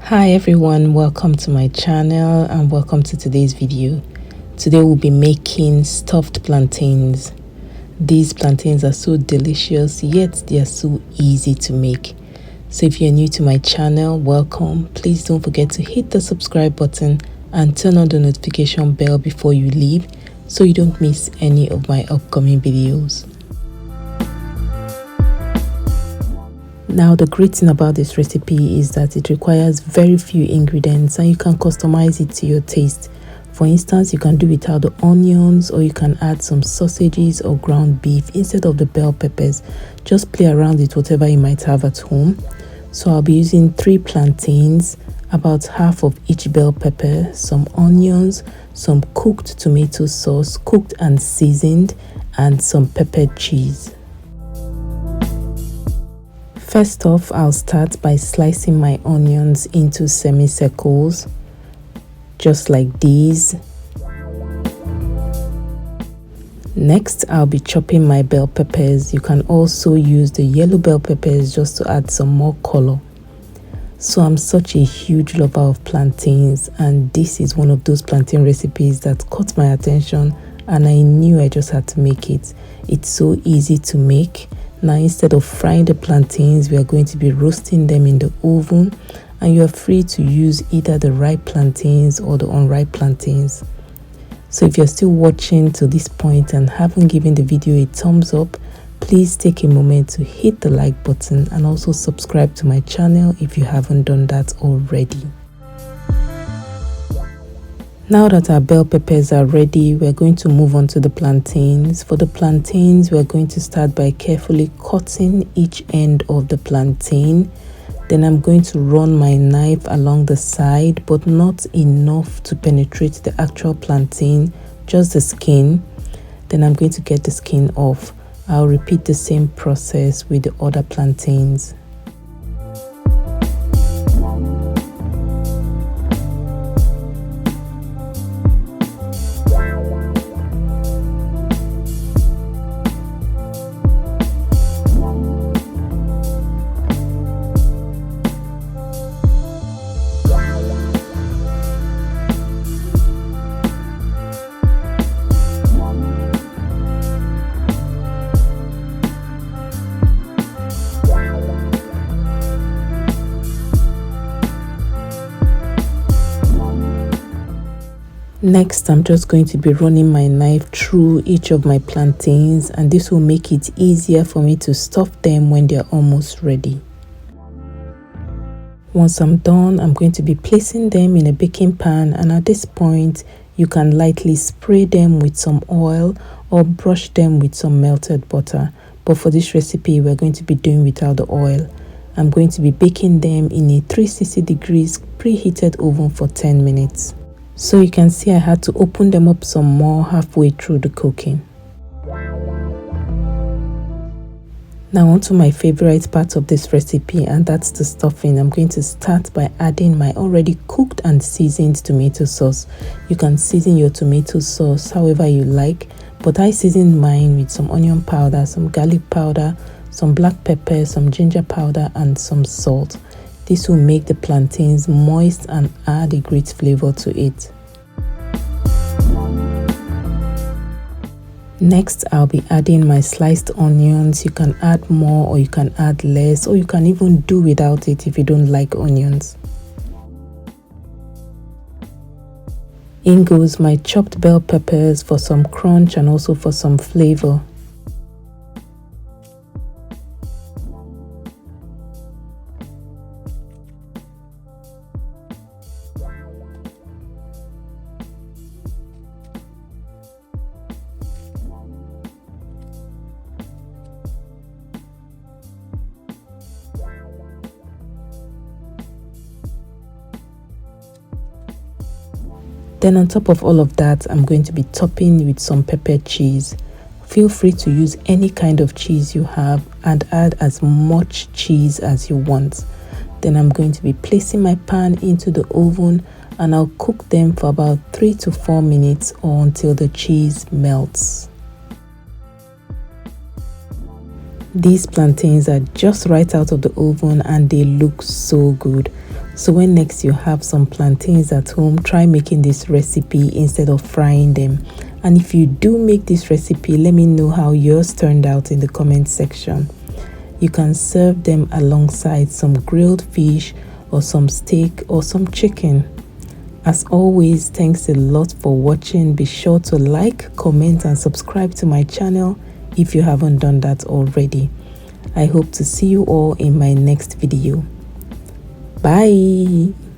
Hi everyone, welcome to my channel and welcome to today's video. Today we'll be making stuffed plantains. These plantains are so delicious, yet they are so easy to make. So if you're new to my channel, welcome. Please don't forget to hit the subscribe button and turn on the notification bell before you leave so you don't miss any of my upcoming videos. Now the great thing about this recipe is that it requires very few ingredients and you can customize it to your taste. For instance, you can do without the onions, or you can add some sausages or ground beef instead of the bell peppers. Just play around with whatever you might have at home. So I'll be using 3 plantains, about half of each bell pepper, some onions, some cooked tomato sauce, cooked and seasoned, and some peppered cheese. First off, I'll start by slicing my onions into semicircles, just like these. Next, I'll be chopping my bell peppers. You can also use the yellow bell peppers just to add some more color. So I'm such a huge lover of plantains, and this is one of those plantain recipes that caught my attention and I knew I just had to make it. It's so easy to make. Now, instead of frying the plantains, we are going to be roasting them in the oven, and you are free to use either the ripe plantains or the unripe plantains. So if you're still watching to this point and haven't given the video a thumbs up, please take a moment to hit the like button and also subscribe to my channel if you haven't done that already. Now that our bell peppers are ready, we're going to move on to the plantains. For the plantains, we're going to start by carefully cutting each end of the plantain. Then I'm going to run my knife along the side, but not enough to penetrate the actual plantain, just the skin. Then I'm going to get the skin off. I'll repeat the same process with the other plantains. Next, I'm just going to be running my knife through each of my plantains, and this will make it easier for me to stuff them when they're almost ready. Once I'm done, I'm going to be placing them in a baking pan, and at this point, you can lightly spray them with some oil or brush them with some melted butter. But for this recipe, we're going to be doing without the oil. I'm going to be baking them in a 360 degrees preheated oven for 10 minutes. So you can see I had to open them up some more halfway through the cooking. Now on to my favorite part of this recipe, and that's the stuffing. I'm going to start by adding my already cooked and seasoned tomato sauce. You can season your tomato sauce however you like, but I seasoned mine with some onion powder, some garlic powder, some black pepper, some ginger powder, and some salt. This will make the plantains moist and add a great flavor to it. Next, I'll be adding my sliced onions. You can add more or you can add less, or you can even do without it if you don't like onions. In goes my chopped bell peppers for some crunch and also for some flavor. Then on top of all of that, I'm going to be topping with some peppered cheese. Feel free to use any kind of cheese you have and add as much cheese as you want. Then I'm going to be placing my pan into the oven, and I'll cook them for about 3 to 4 minutes or until the cheese melts. These plantains are just right out of the oven and they look so good. So when next you have some plantains at home, try making this recipe instead of frying them. And if you do make this recipe, let me know how yours turned out in the comment section. You can serve them alongside some grilled fish or some steak or some chicken. As always, thanks a lot for watching. Be sure to like, comment and subscribe to my channel if you haven't done that already. I hope to see you all in my next video. Bye.